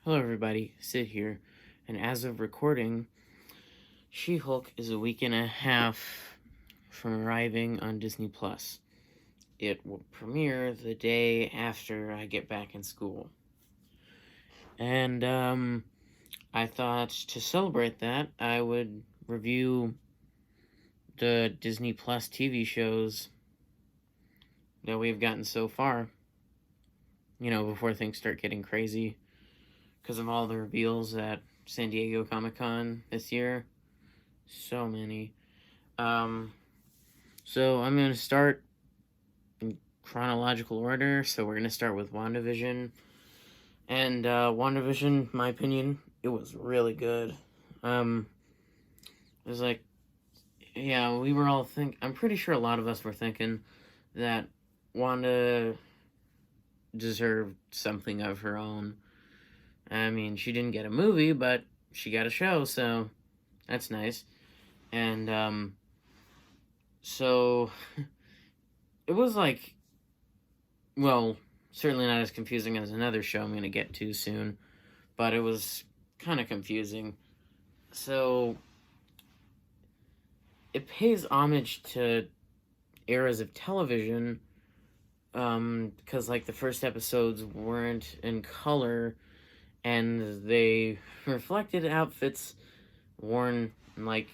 Hello, everybody. Sid here, and as of recording, She-Hulk is a week and a half from arriving on Disney Plus. It will premiere the day after I get back in school. And, I thought to celebrate that, I would review the Disney Plus TV shows that we've gotten so far. Before things start getting crazy because of all the reveals at San Diego Comic-Con this year. So many. So I'm going to start in chronological order. So we're going to start with WandaVision. And WandaVision, my opinion, it was really good. It was like, yeah, we were all I'm pretty sure a lot of us were thinking that Wanda deserved something of her own. I mean, she didn't get a movie, but she got a show, so that's nice. And, so it was like, well, certainly not as confusing as another show I'm going to get to soon, but it was kind of confusing. So it pays homage to eras of television, because, like, the first episodes weren't in color, and they reflected outfits worn in, like,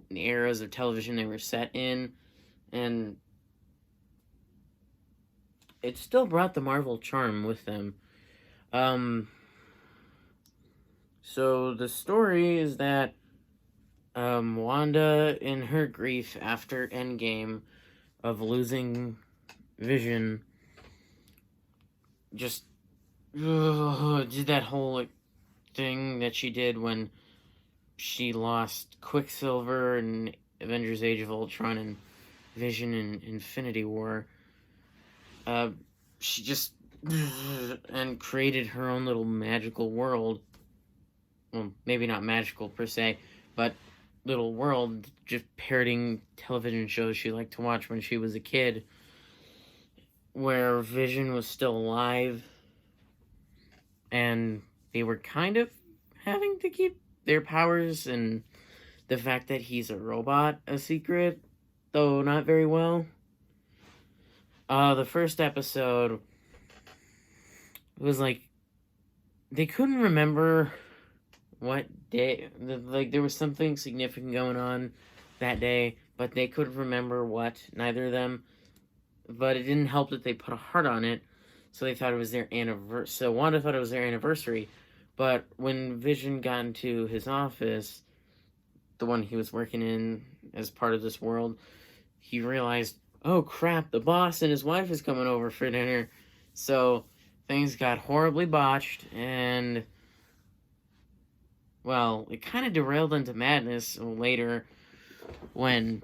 eras of television they were set in, and it still brought the Marvel charm with them. So the story is that, Wanda, in her grief after Endgame of losing Vision, just did that whole, like, thing that she did when she lost Quicksilver in Avengers Age of Ultron and Vision in Infinity War. She just and created her own little magical world. Well, maybe not magical per se, but little world, just parroting television shows she liked to watch when she was a kid, where Vision was still alive, and they were kind of having to keep their powers and the fact that he's a robot a secret, though not very well. The first episode was like, they couldn't remember what day, like, there was something significant going on that day, but they couldn't remember what, neither of them, but it didn't help that they put a heart on it, so they thought it was their anniversary. So Wanda thought it was their anniversary, but when Vision got into his office, the one he was working in as part of this world, he realized, oh crap, the boss and his wife is coming over for dinner. So things got horribly botched, and, well, it kind of derailed into madness later when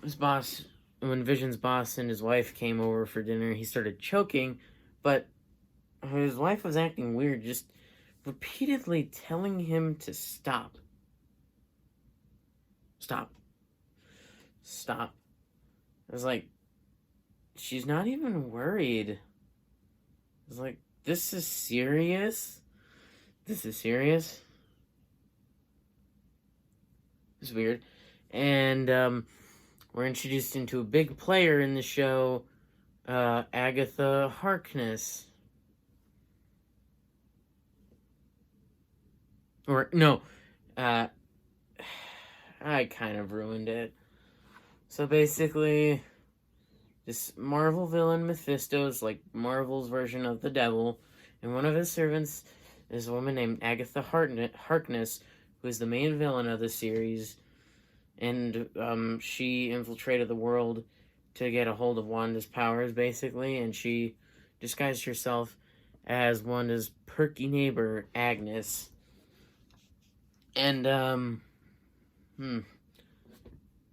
Vision's boss and his wife came over for dinner. He started choking, but his wife was acting weird, just repeatedly telling him to stop. Stop. Stop. I was like, she's not even worried. I was like, this is serious? This is serious? It's weird. And, we're introduced into a big player in the show, Agatha Harkness. Or, no, I kind of ruined it. So basically, this Marvel villain Mephisto is like Marvel's version of the devil, and one of his servants is a woman named Agatha Harkness, who is the main villain of the series, and she infiltrated the world to get a hold of Wanda's powers, basically, and she disguised herself as Wanda's perky neighbor, Agnes. And,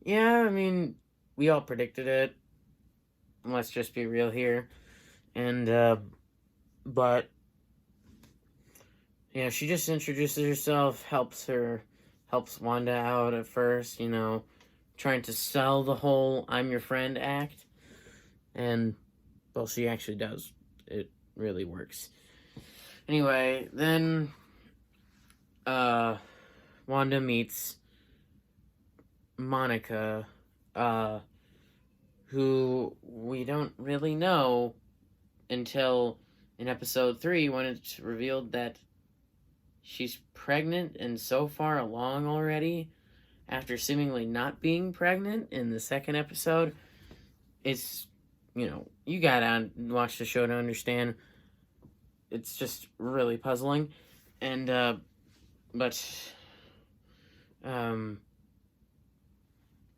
yeah, I mean, we all predicted it. Let's just be real here. And, but, yeah, she just introduces herself, helps Wanda out at first, trying to sell the whole I'm your friend act. And, well, she actually does. It really works. Anyway, then Wanda meets Monica, who we don't really know until in episode 3 when it's revealed that she's pregnant and so far along already after seemingly not being pregnant in the second episode. It's, you gotta watch the show to understand. It's just really puzzling. And, but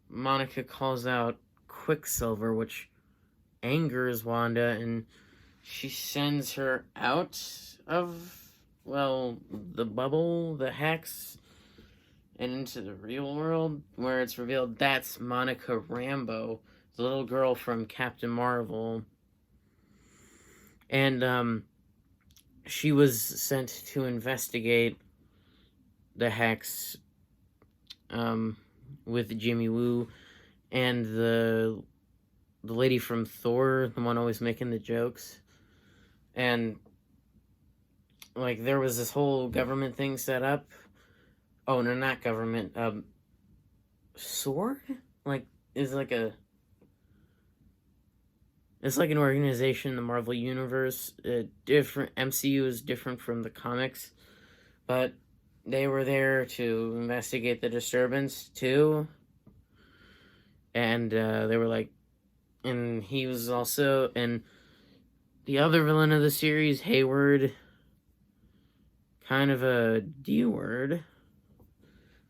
Monica calls out Quicksilver, which angers Wanda, and she sends her out of, the bubble, the hex, and into the real world, where it's revealed that's Monica Rambeau, the little girl from Captain Marvel. And, she was sent to investigate the hex, with Jimmy Woo and the lady from Thor, the one always making the jokes. And, there was this whole government thing set up. Oh, no, not government. Sword? It's like an organization in the Marvel Universe. Different MCU is different from the comics, but they were there to investigate the disturbance too. And they were and he was also, and the other villain of the series, Hayward, kind of a D word,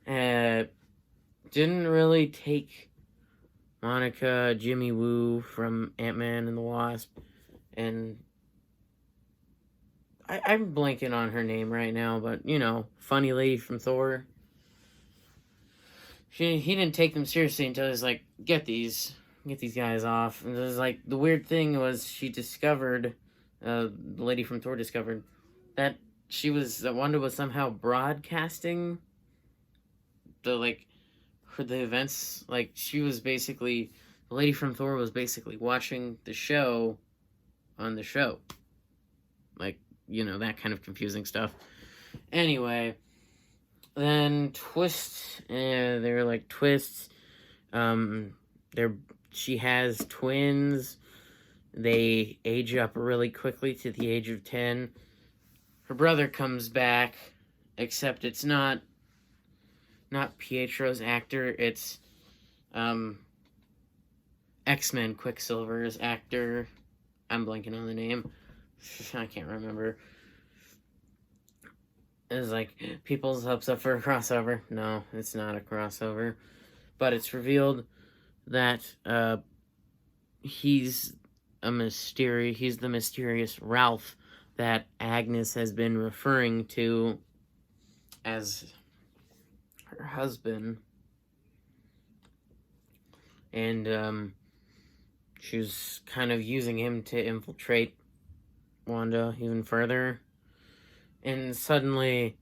didn't really take Monica Jimmy Woo from Ant-Man and the Wasp, and I'm blanking on her name right now, but funny lady from Thor. He didn't take them seriously until he was like, get these guys off. And it was the weird thing was she discovered, the lady from Thor discovered that Wanda was somehow broadcasting the events. She was basically, the lady from Thor was basically watching the show on the show. That kind of confusing stuff. Anyway, then twists. They're twists. She has twins. They age up really quickly to the age of 10. Her brother comes back, except it's not Pietro's actor. It's X-Men Quicksilver's actor. I'm blanking on the name. I can't remember. It's people's hopes up for a crossover. No, it's not a crossover. But it's revealed that he's the mysterious Ralph that Agnes has been referring to as her husband. And she's kind of using him to infiltrate Wanda even further. And suddenly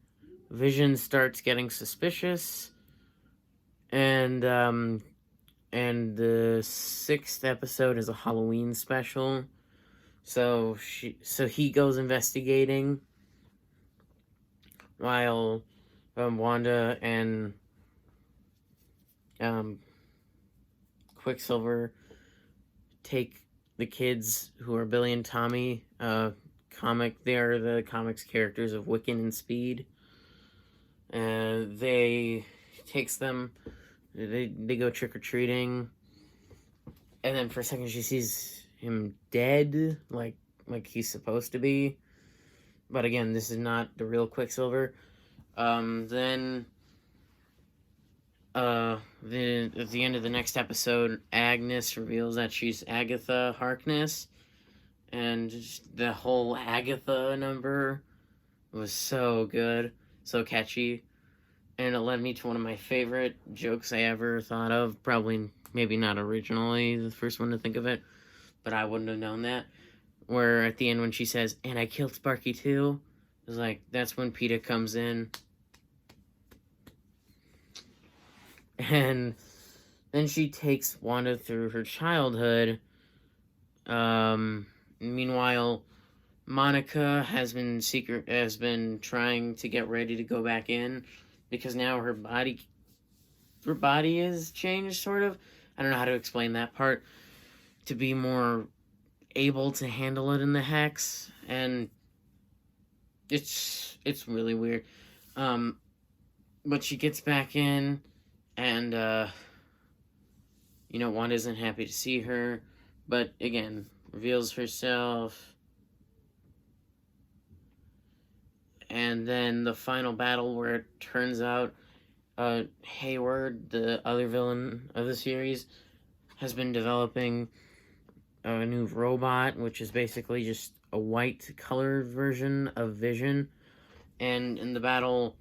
Vision starts getting suspicious, and the 6th episode is a Halloween special, so he goes investigating while Wanda and Quicksilver take the kids who are Billy and Tommy. They are the comics characters of Wiccan and Speed. They takes them. They go trick or treating, and then for a second she sees him dead, like he's supposed to be. But again, this is not the real Quicksilver. Then at the end of the next episode, Agnes reveals that she's Agatha Harkness, and the whole Agatha number was so good, so catchy, and it led me to one of my favorite jokes I ever thought of. Probably, maybe not originally the first one to think of it, but I wouldn't have known that. Where at the end when she says, "And I killed Sparky too," it was that's when PETA comes in. And then she takes Wanda through her childhood. Meanwhile, Monica has been trying to get ready to go back in because now her body is changed, sort of. I don't know how to explain that part, to be more able to handle it in the hex, and it's really weird. But she gets back in, and Wanda isn't happy to see her, but again reveals herself. And then the final battle, where it turns out Hayward, the other villain of the series, has been developing a new robot, which is basically just a white colored version of Vision. And in the battle,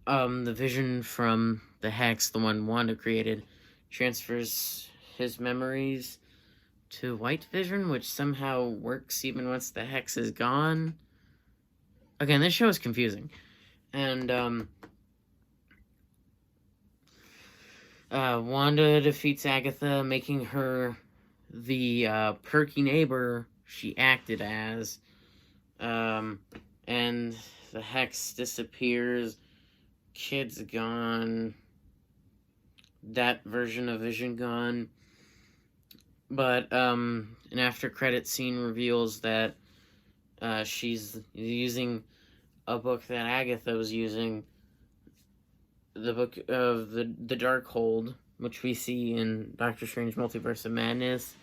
the Vision from the Hex, the one Wanda created, transfers his memories to White Vision, which somehow works even once the Hex is gone. Again, this show is confusing. And Wanda defeats Agatha, making her the perky neighbor she acted as. And the Hex disappears. Kid's gone. That version of Vision gone. But an after credit scene reveals that she's using a book that Agatha was using, the book of the Darkhold, which we see in Doctor Strange Multiverse of Madness.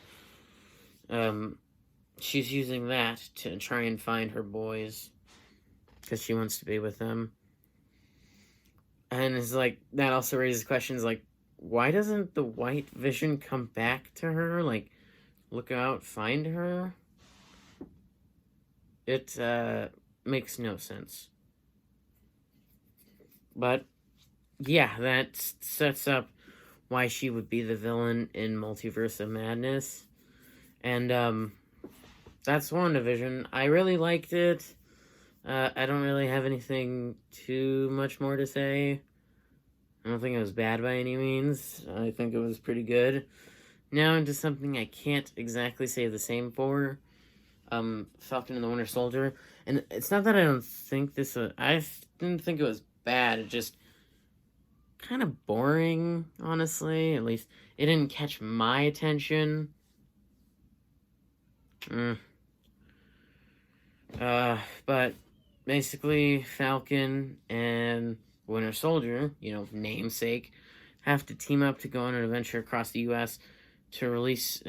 She's using that to try and find her boys, because she wants to be with them. And it's like, that also raises questions like, why doesn't the White Vision come back to her? Like, look out, find her? It makes no sense. But yeah, that sets up why she would be the villain in Multiverse of Madness. And that's WandaVision. I really liked it. I don't really have anything too much more to say. I don't think it was bad by any means. I think it was pretty good. Now into something I can't exactly say the same for. Falcon and the Winter Soldier. And it's not that I don't think this... I didn't think it was bad. It just... kind of boring, honestly. At least, it didn't catch my attention. But basically, Falcon and Winter Soldier, namesake, have to team up to go on an adventure across the U.S. to release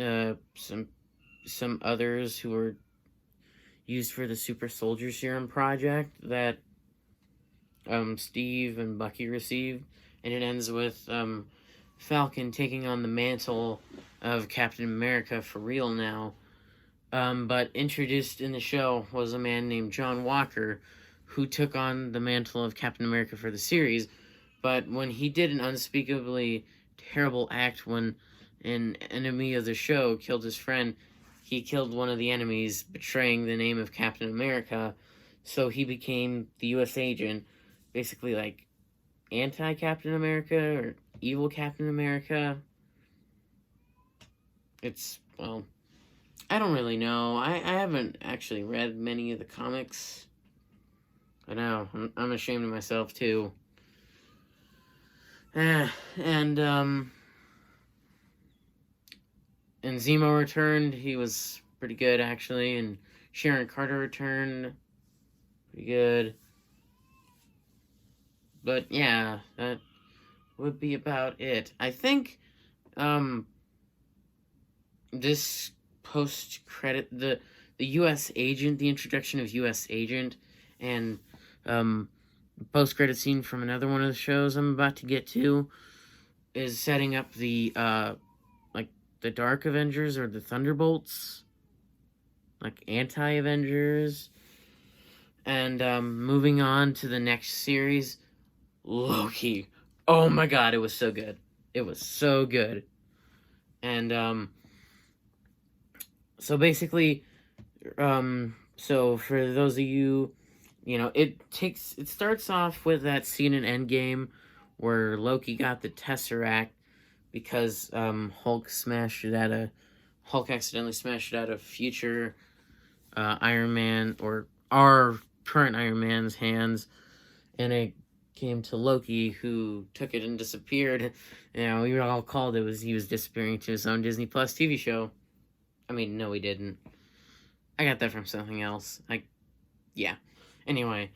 some others who were used for the Super Soldier Serum project that Steve and Bucky received. And it ends with Falcon taking on the mantle of Captain America for real now. But introduced in the show was a man named John Walker, who took on the mantle of Captain America for the series. But when he did an unspeakably terrible act when an enemy of the show killed his friend, he killed one of the enemies, betraying the name of Captain America. So he became the U.S. agent, basically like anti-Captain America or evil Captain America. It's, well, I don't really know. I haven't actually read many of the comics. I know, I'm ashamed of myself too. And Zemo returned. He was pretty good, actually. And Sharon Carter returned. Pretty good. But yeah, that would be about it. I think this post-credit, the U.S. agent, the introduction of U.S. agent, and post-credit scene from another one of the shows I'm about to get to is setting up the the Dark Avengers or the Thunderbolts, like anti-Avengers. And moving on to the next series, Loki. Oh my god, it was so good. It was so good. And so basically, so for those of you, it starts off with that scene in Endgame where Loki got the Tesseract because Hulk accidentally smashed it out of future Iron Man, or our current Iron Man's hands, and it came to Loki, who took it and disappeared. We were all called he was disappearing to his own Disney Plus TV show. I mean, no, he didn't. I got that from something else. Yeah. Anyway,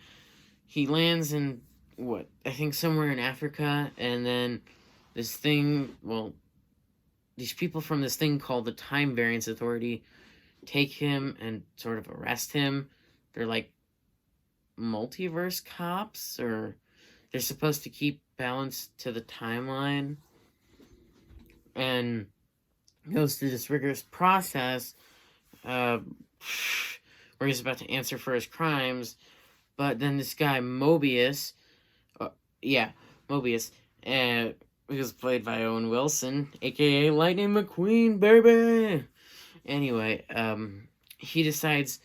he lands in I think somewhere in Africa, and then this thing, these people from this thing called the Time Variance Authority take him and sort of arrest him. They're like multiverse cops, or they're supposed to keep balance to the timeline, and goes through this rigorous process where he's about to answer for his crimes. But then this guy Mobius, Mobius, he was played by Owen Wilson, aka Lightning McQueen, baby. Anyway, he decides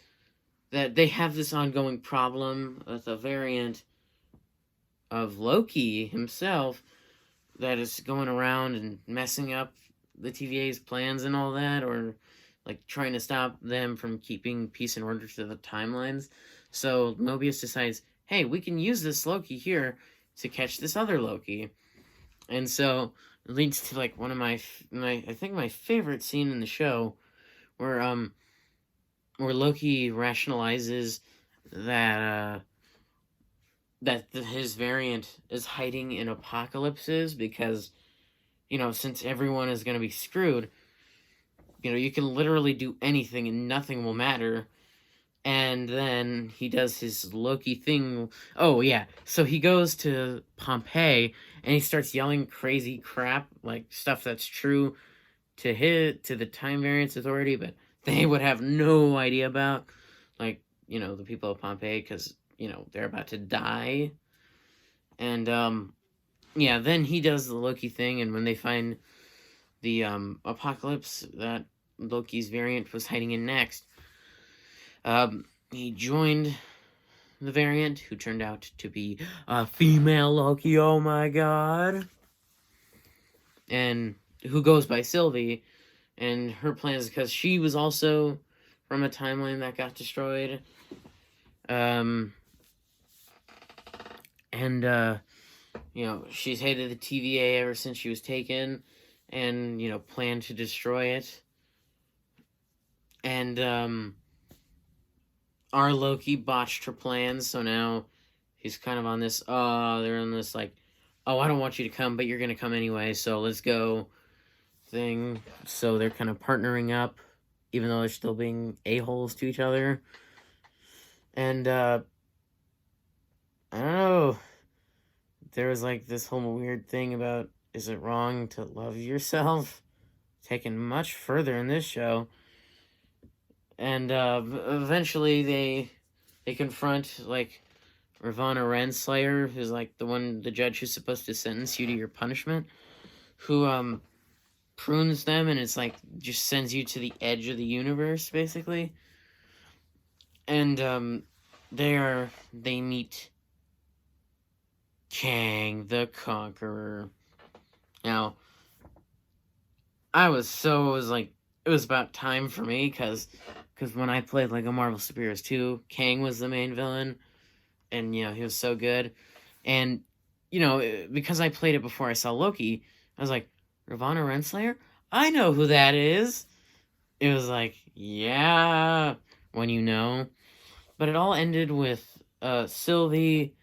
that they have this ongoing problem with a variant of Loki himself that is going around and messing up the TVA's plans and all that, or like trying to stop them from keeping peace and order to the timelines. So Mobius decides, hey, we can use this Loki here to catch this other Loki. And so it leads to like one of my I think my favorite scene in the show, where Loki rationalizes that his variant is hiding in apocalypses because, since everyone is going to be screwed, you can literally do anything and nothing will matter. And then he does his Loki thing. Oh, yeah. So he goes to Pompeii and he starts yelling crazy crap, like stuff that's true to the Time Variance Authority, but they would have no idea about, like, the people of Pompeii, because, they're about to die. And, then he does the Loki thing, and when they find the apocalypse that Loki's variant was hiding in next, he joined the variant, who turned out to be a female Loki, oh my god, and who goes by Sylvie, and her plan is because she was also from a timeline that got destroyed, she's hated the TVA ever since she was taken, and, planned to destroy it, and, our Loki botched her plans, so now he's kind of on this, they're on this, like, oh, I don't want you to come, but you're gonna come anyway, so let's go thing. So they're kind of partnering up, even though they're still being a-holes to each other. And, I don't know, there was, like, this whole weird thing about, is it wrong to love yourself? Taken much further in this show. And, eventually they confront, like, Ravonna Renslayer, who's, like, the judge who's supposed to sentence you to your punishment, who, prunes them, and it's, like, just sends you to the edge of the universe, basically. And, they meet Kang the Conqueror. Now, it was about time for me, because when I played Lego Marvel Superheroes 2, Kang was the main villain, and, he was so good. And, because I played it before I saw Loki, I was like, Ravonna Renslayer? I know who that is! It was like, yeah, when you know. But it all ended with, Sylvie,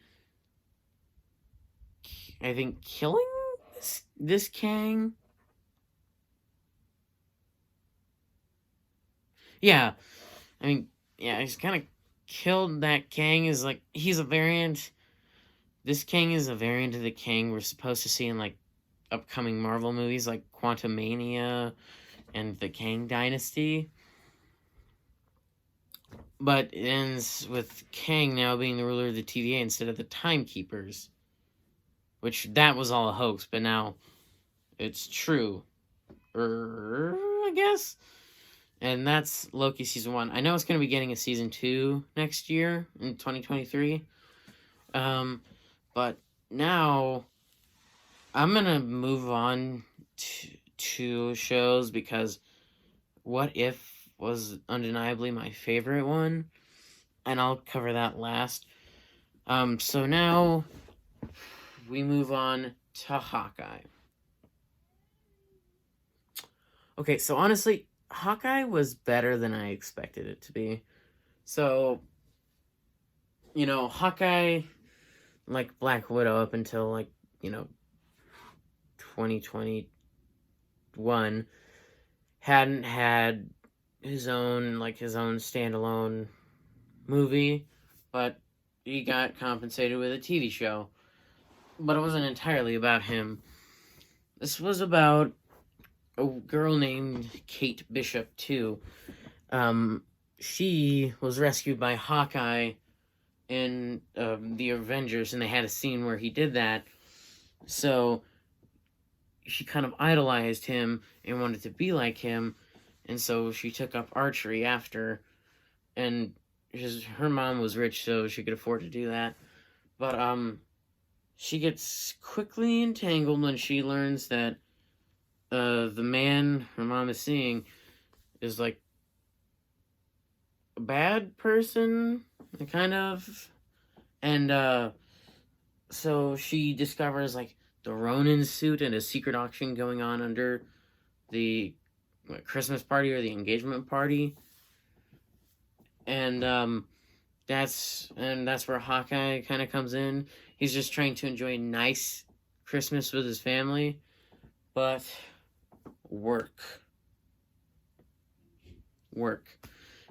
I think, killing this Kang? Yeah, I mean, yeah, he's kind of killed that Kang. Is like, he's a variant. This Kang is a variant of the Kang we're supposed to see in, like, upcoming Marvel movies, like Quantumania and the Kang Dynasty. But it ends with Kang now being the ruler of the TVA instead of the Timekeepers. Which, that was all a hoax, but now it's true. I guess? And that's Loki Season 1. I know it's going to be getting a Season 2 next year, in 2023. But now, I'm going to move on to shows, because what if was undeniably my favorite one, and I'll cover that last. So now we move on to Hawkeye. Okay, so honestly, Hawkeye was better than I expected it to be. So, Hawkeye, like Black Widow up until, 2021, hadn't had his own standalone movie, but he got compensated with a TV show. But it wasn't entirely about him. This was about a girl named Kate Bishop, too. She was rescued by Hawkeye in the Avengers, and they had a scene where he did that. So she kind of idolized him and wanted to be like him, and so she took up archery after. And her mom was rich, so she could afford to do that. But she gets quickly entangled when she learns that the man her mom is seeing is like a bad person, kind of. And so she discovers like the Ronin suit and a secret auction going on under the Christmas party or the engagement party. And that's where Hawkeye kind of comes in. He's just trying to enjoy a nice Christmas with his family, but work.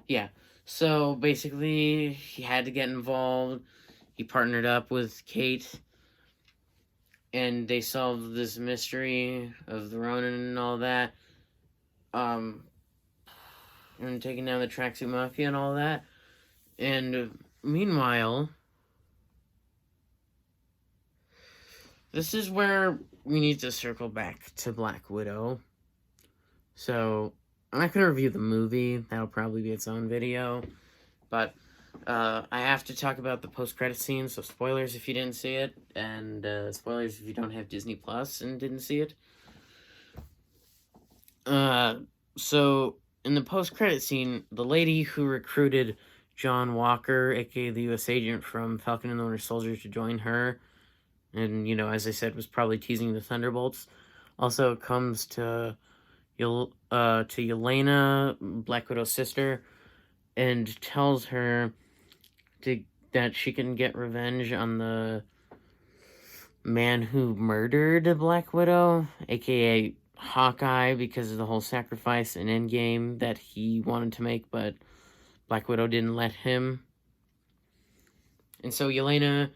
Yeah. So basically, he had to get involved. He partnered up with Kate, and they solved this mystery of the Ronin and all that. And taking down the Tracksuit Mafia and all that. And meanwhile, this is where we need to circle back to Black Widow. So, I'm not going to review the movie. That'll probably be its own video. But I have to talk about the post-credit scene, so spoilers if you didn't see it, and spoilers if you don't have Disney Plus and didn't see it. So, in the post-credit scene, the lady who recruited John Walker, aka the U.S. agent from Falcon and the Winter Soldier, to join her, and, as I said, was probably teasing the Thunderbolts, also comes to Yelena, Black Widow's sister, and tells her that she can get revenge on the man who murdered Black Widow, aka Hawkeye, because of the whole sacrifice in Endgame that he wanted to make, but Black Widow didn't let him. And so Yelena,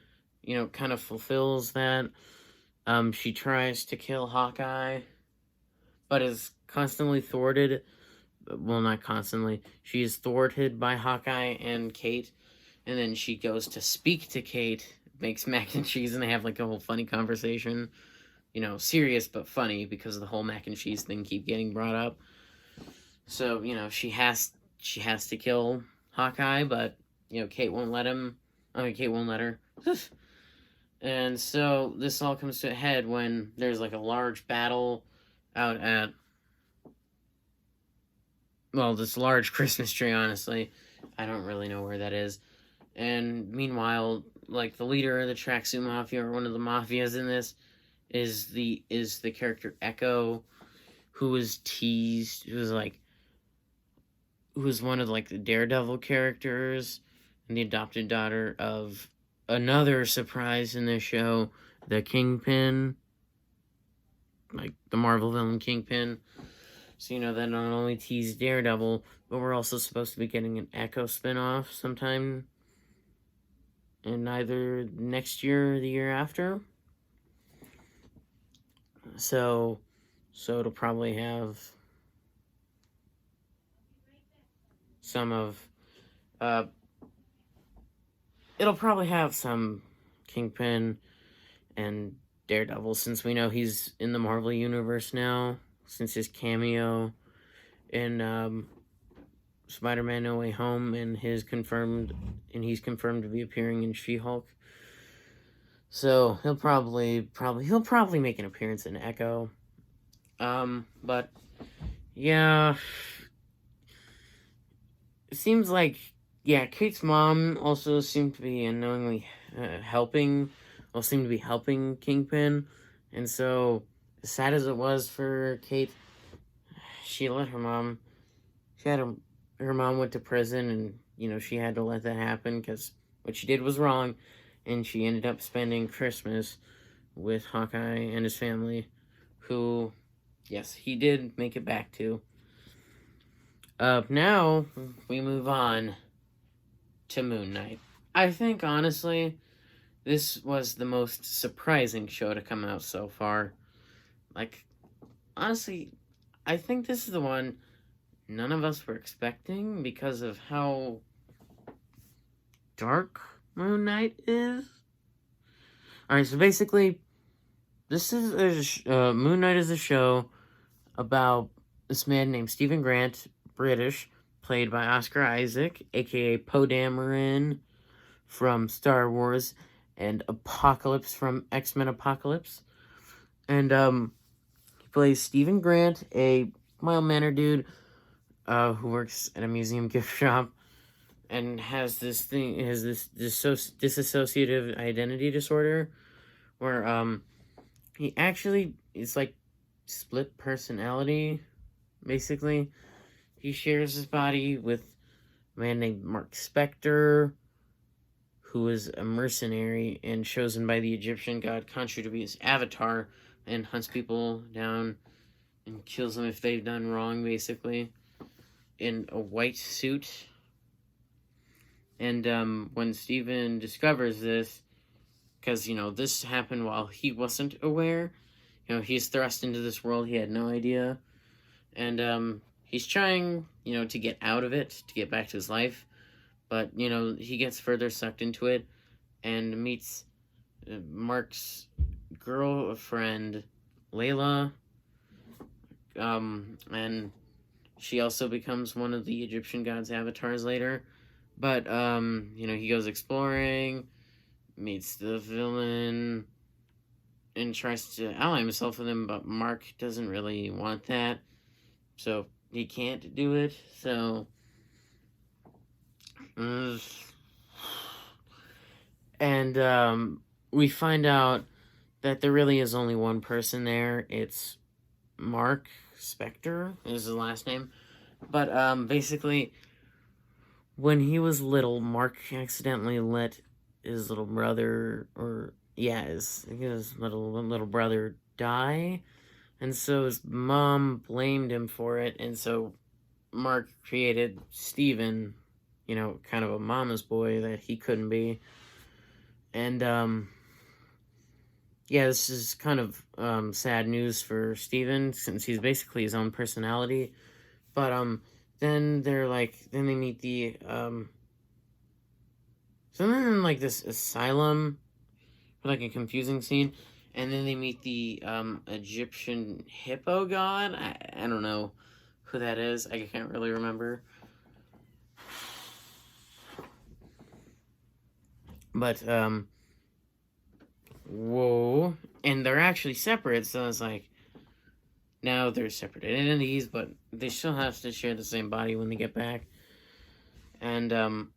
kind of fulfills that. She tries to kill Hawkeye, but is constantly thwarted. Well, not constantly. She is thwarted by Hawkeye and Kate, and then she goes to speak to Kate, makes mac and cheese, and they have like a whole funny conversation. Serious but funny because of the whole mac and cheese thing keep getting brought up. So, she has to kill Hawkeye, but, Kate won't let him. Kate won't let her. And so this all comes to a head when there's like a large battle out at, this large Christmas tree, honestly. I don't really know where that is. And meanwhile, like, the leader of the Tracksuit Mafia, or one of the mafias in this, is the character Echo, who was teased, who was one of, like, the Daredevil characters, and the adopted daughter of another surprise in this show, the Kingpin, like, the Marvel villain Kingpin. So, that not only teased Daredevil, but we're also supposed to be getting an Echo spinoff sometime in either next year or the year after. So it'll probably have some Kingpin and Daredevil, since we know he's in the Marvel Universe now, since his cameo in Spider-Man No Way Home, and he's confirmed to be appearing in She-Hulk. So he'll probably make an appearance in Echo. But yeah, it seems like, yeah, Kate's mom also seemed to be unknowingly seemed to be helping Kingpin. And so, as sad as it was for Kate, she let her mom, she had her mom went to prison, and, she had to let that happen because what she did was wrong. And she ended up spending Christmas with Hawkeye and his family, who, yes, he did make it back to. Now we move on to Moon Knight. I think, honestly, this was the most surprising show to come out so far. Like, honestly, I think this is the one none of us were expecting because of how dark Moon Knight is. Alright, so basically, this is Moon Knight is a show about this man named Stephen Grant, British, played by Oscar Isaac, aka Poe Dameron from Star Wars, and Apocalypse from X-Men Apocalypse. And he plays Stephen Grant, a mild-mannered dude who works at a museum gift shop and has this dissociative identity disorder where he actually is like split personality, basically. He shares his body with a man named Mark Spector, who is a mercenary and chosen by the Egyptian god Khonshu to be his avatar, and hunts people down and kills them if they've done wrong, basically, in a white suit. And when Steven discovers this, because, this happened while he wasn't aware, he's thrust into this world he had no idea. And he's trying, to get out of it, to get back to his life. But, he gets further sucked into it and meets Mark's girlfriend, Layla. And she also becomes one of the Egyptian gods' avatars later. But, he goes exploring, meets the villain, and tries to ally himself with him, but Mark doesn't really want that. So, he can't do it, so... And we find out that there really is only one person there. It's Mark Spector is his last name. But basically, when he was little, Mark accidentally let his little brother, his little brother die. And so his mom blamed him for it. And so Mark created Steven, kind of a mama's boy that he couldn't be. And, this is kind of sad news for Steven, since he's basically his own personality. But, then then they meet the, so they're in, this asylum, for, a confusing scene, and then they meet the, Egyptian hippo god. I don't know who that is. I can't really remember. But, whoa. And they're actually separate, so it's now they're separate entities, but they still have to share the same body when they get back. And,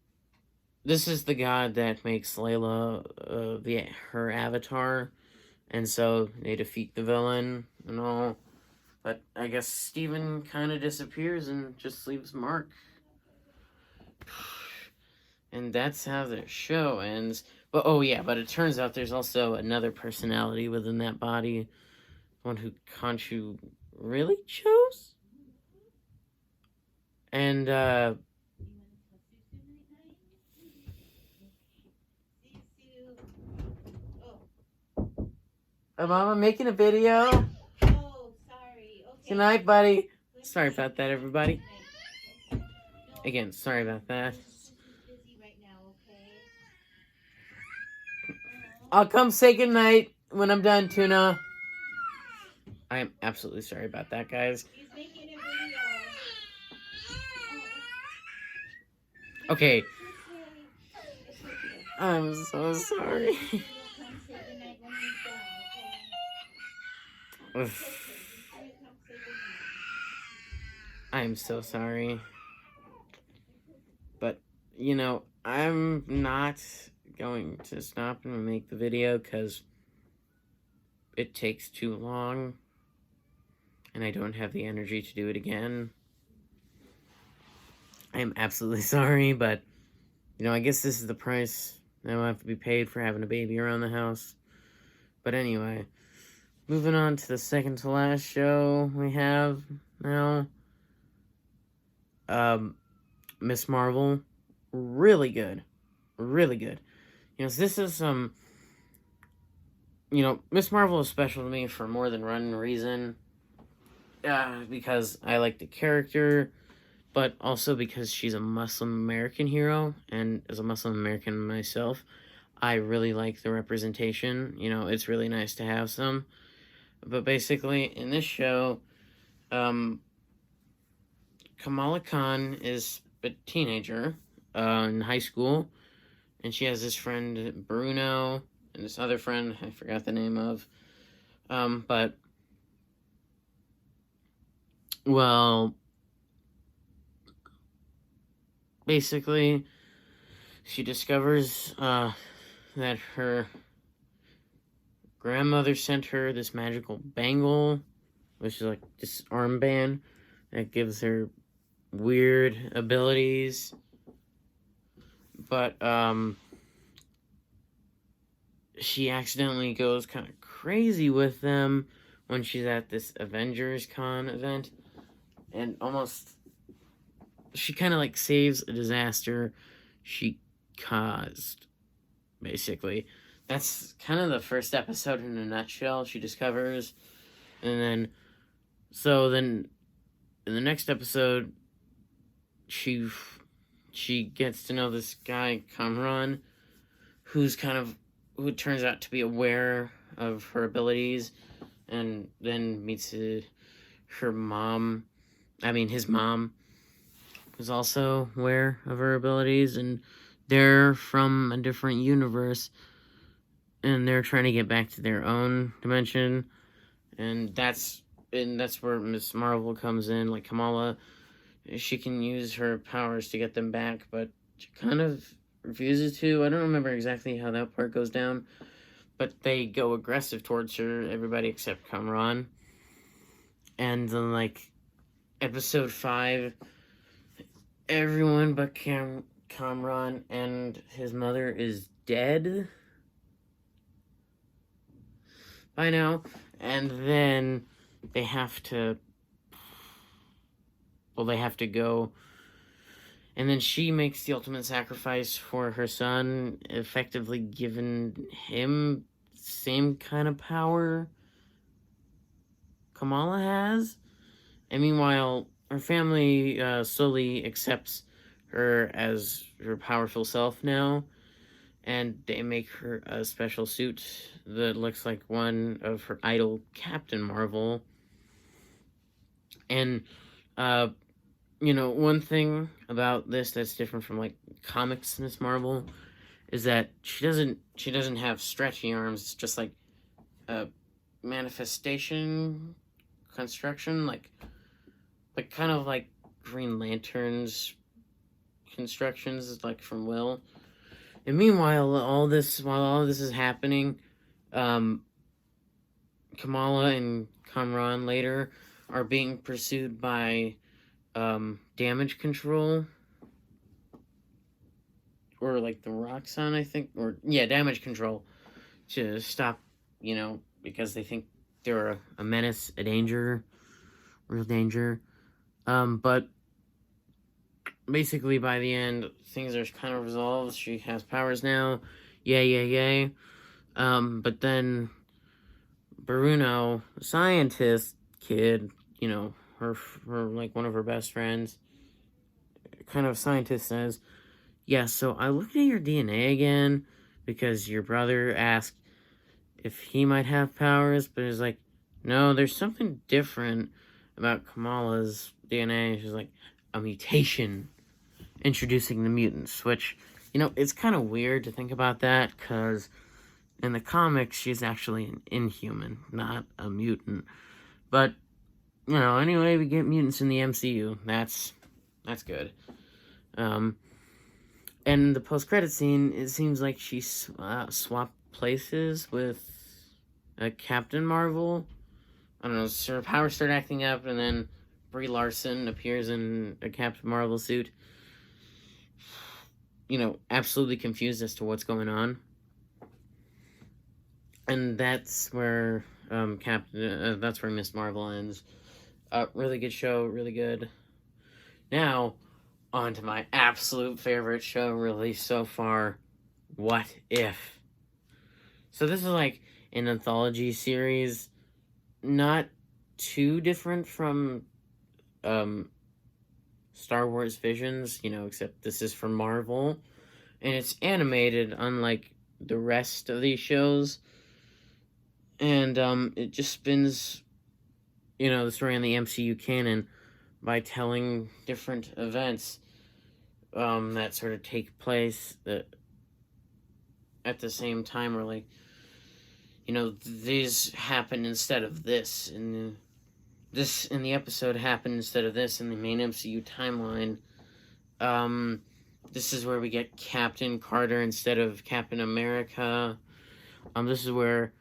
this is the god that makes Layla, her avatar, and so they defeat the villain and all. But I guess Steven kind of disappears and just leaves Mark. And that's how the show ends. But it turns out there's also another personality within that body. One who Khonshu really chose? And, Mom, I'm making a video. Oh, sorry. Okay. Good night, buddy. Sorry about that, everybody. Again, sorry about that. I'll come say goodnight when I'm done, Tuna. I am absolutely sorry about that, guys. He's making a video. Okay. I'm so sorry. I'm so sorry. But, you know, I'm not going to stop and make the video because it takes too long and I don't have the energy to do it again. I am absolutely sorry, but, you know, I guess this is the price that will have to be paid for having a baby around the house. But anyway, moving on to the second to last show we have now. Miss Marvel. Really good. Really good. You know, this is some... You know, Miss Marvel is special to me for more than one reason. Because I like the character, but also because she's a Muslim American hero, and as a Muslim American myself, I really like the representation. You know, it's really nice to have some. But basically, in this show, Kamala Khan is a teenager in high school, and she has this friend, Bruno, and this other friend, I forgot the name of. But, well, basically, she discovers that her grandmother sent her this magical bangle, which is like this armband that gives her weird abilities. But she accidentally goes kind of crazy with them when she's at this Avengers Con event, and almost she kind of like saves a disaster she caused, basically. That's kind of the first episode in a nutshell. She discovers, and then in the next episode, she gets to know this guy, Kamran, who turns out to be aware of her abilities, and then meets his mom, who's also aware of her abilities, and they're from a different universe, and they're trying to get back to their own dimension, and that's where Miss Marvel comes in. Like, Kamala, she can use her powers to get them back, but she kind of refuses to. I don't remember exactly how that part goes down, but they go aggressive towards her, everybody except Kamran. And then, like, episode 5, everyone but Kamran and his mother is dead by now, and then they have to go, and then she makes the ultimate sacrifice for her son, effectively giving him the same kind of power Kamala has. And meanwhile, her family slowly accepts her as her powerful self now, and they make her a special suit that looks like one of her idol, Captain Marvel. And, you know, one thing about this that's different from, like, comics Miss Marvel is that she doesn't have stretchy arms. It's just, like, a manifestation construction, like kind of like Green Lantern's constructions, like from Will. And meanwhile, while all this is happening, Kamala and Kamran later are being pursued by damage control, or like the Roxxon, I think, damage control, to stop, you know, because they think they're a menace, a danger, real danger. But basically by the end, things are kind of resolved. She has powers now. Yay. But then Bruno, the scientist kid, you know, her like one of her best friends, kind of scientist, says, yeah, so I looked at your DNA again because your brother asked if he might have powers, but he's like, no, there's something different about Kamala's DNA. She's like, a mutation introducing the mutants, which, you know, it's kind of weird to think about that, because in the comics, she's actually an Inhuman, not a mutant. But, you know, anyway, we get mutants in the MCU. That's good. And the post-credit scene, it seems like she swapped places with Captain Marvel. I don't know, her powers start acting up, and then Brie Larson appears in a Captain Marvel suit. Absolutely confused as to what's going on. And that's where that's where Miss Marvel ends. Really good show, really good. Now, on to my absolute favorite show released so far, What If? So this is like an anthology series, not too different from Star Wars Visions, except this is from Marvel, and it's animated unlike the rest of these shows. And it just spins, the story on the MCU canon by telling different events that sort of take place at the same time, or like, these happen instead of this, and this in the episode happened instead of this in the main MCU timeline. This is where we get Captain Carter instead of Captain America. This is where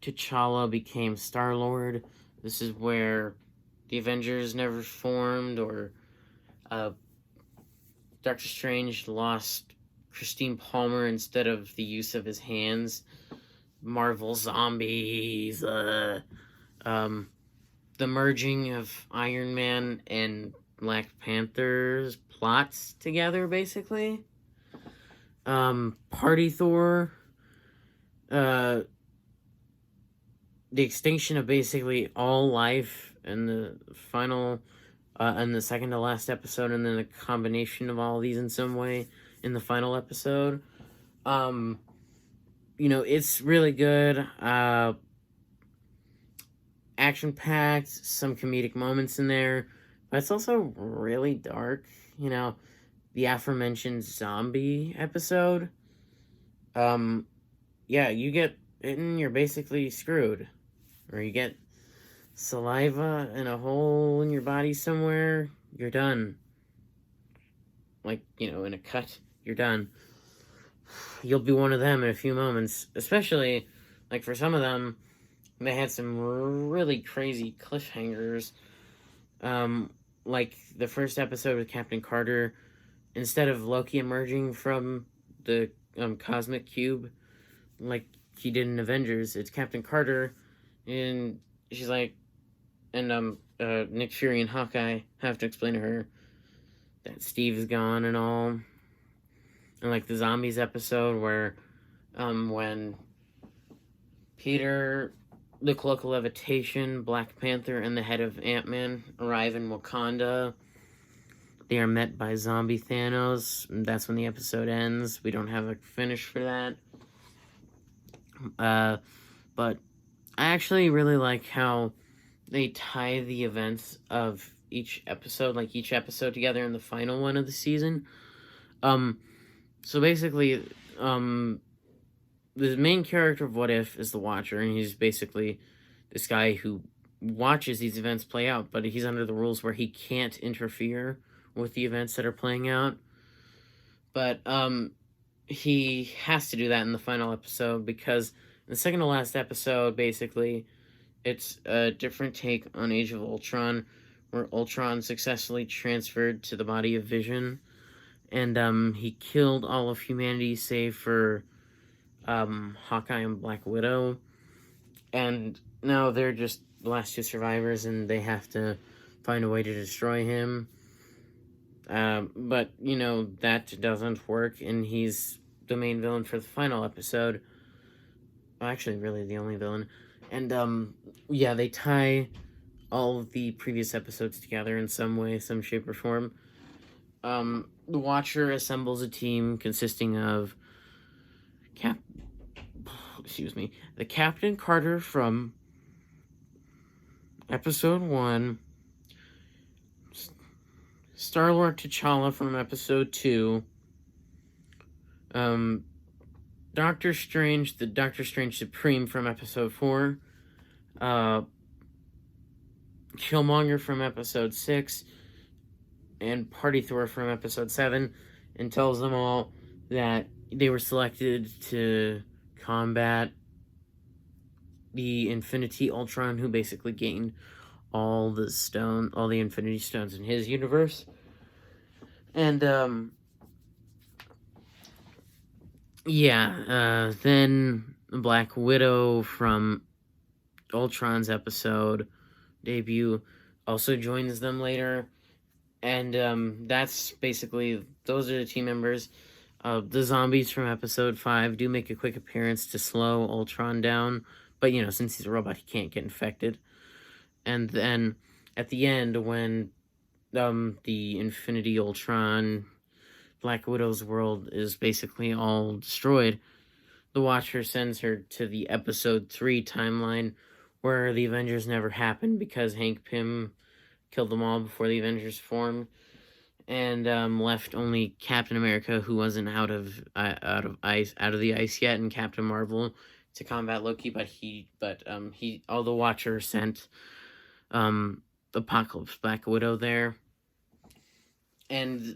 T'Challa became Star-Lord. This is where the Avengers never formed, or Doctor Strange lost Christine Palmer instead of the use of his hands. Marvel Zombies. The merging of Iron Man and Black Panther's plots together, basically. Party Thor. The extinction of basically all life in the final, in the second to last episode, and then a combination of all of these in some way in the final episode. It's really good. Action-packed, some comedic moments in there, but it's also really dark. The aforementioned zombie episode. You get bitten, you're basically screwed. Or you get saliva in a hole in your body somewhere, you're done. Like, in a cut, you're done. You'll be one of them in a few moments. Especially, like, for some of them, they had some really crazy cliffhangers. Like, the first episode with Captain Carter, instead of Loki emerging from the cosmic cube, like he did in Avengers, it's Captain Carter, and she's like, and Nick Fury and Hawkeye have to explain to her that Steve is gone and all. And like the zombies episode where when Peter, the Cloak of Levitation, Black Panther, and the head of Ant-Man arrive in Wakanda, they are met by zombie Thanos. And that's when the episode ends. We don't have a finish for that. But I actually really like how they tie the events of each episode together in the final one of the season. So basically, the main character of What If is the Watcher, and he's basically this guy who watches these events play out, but he's under the rules where he can't interfere with the events that are playing out. But he has to do that in the final episode, because in the second to last episode, basically, it's a different take on Age of Ultron, where Ultron successfully transferred to the body of Vision, and he killed all of humanity save for Hawkeye and Black Widow, and now they're just the last two survivors, and they have to find a way to destroy him. But, that doesn't work, and he's the main villain for the final episode. Well, actually, really the only villain. And, they tie all of the previous episodes together in some way, some shape, or form. The Watcher assembles a team consisting of the Captain Carter from episode 1, Star-Lord T'Challa from episode 2, Doctor Strange, the Doctor Strange Supreme from episode 4, Killmonger from episode 6, and Party Thor from episode 7. and tells them all that they were selected to combat the Infinity Ultron, who basically gained all the Infinity Stones in his universe. And, then Black Widow from Ultron's episode debut also joins them later. And, that's basically, those are the team members. The zombies from episode 5 do make a quick appearance to slow Ultron down. But, since he's a robot, he can't get infected. And then, at the end, when the Infinity Ultron Black Widow's world is basically all destroyed, the Watcher sends her to the episode 3 timeline where the Avengers never happened because Hank Pym killed them all before the Avengers formed, and left only Captain America, who wasn't out of the ice yet, and Captain Marvel to combat Loki. But the Watcher sent Apocalypse Black Widow there. And,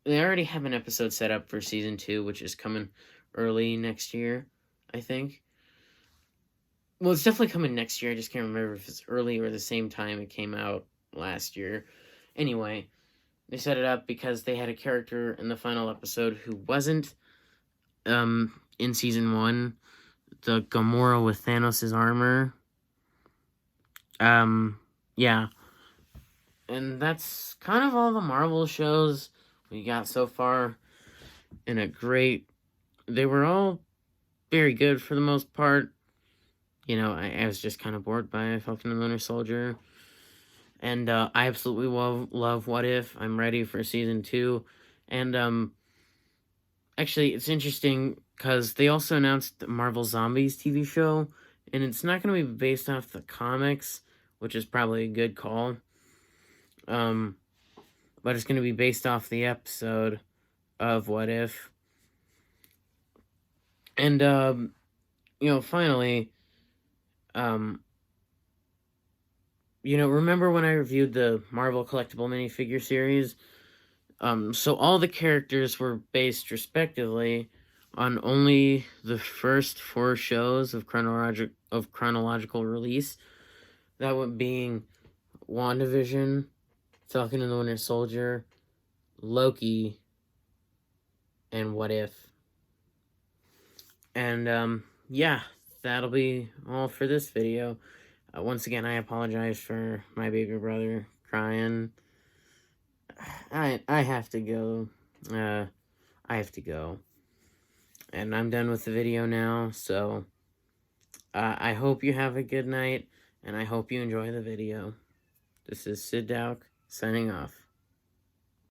they already have an episode set up for season 2, which is coming early next year, I think. Well, it's definitely coming next year. I just can't remember if it's early or the same time it came out last year. Anyway, they set it up because they had a character in the final episode who wasn't in season 1, the Gamora with Thanos' armor. Yeah. And that's kind of all the Marvel shows we got so far. They were all very good for the most part. I was just kind of bored by Falcon and Winter Soldier. And I absolutely love What If. I'm ready for season 2. And actually, it's interesting because they also announced the Marvel Zombies TV show. And it's not going to be based off the comics, which is probably a good call. But it's going to be based off the episode of What If. And, finally, remember when I reviewed the Marvel collectible minifigure series? So all the characters were based, respectively, on only the first 4 shows of chronological release. That one being WandaVision, Falcon and the Winter Soldier, Loki, and What If. And, that'll be all for this video. Once again, I apologize for my baby brother crying. I have to go. I have to go. And I'm done with the video now, so I hope you have a good night, and I hope you enjoy the video. This is Sid Dowk, signing off.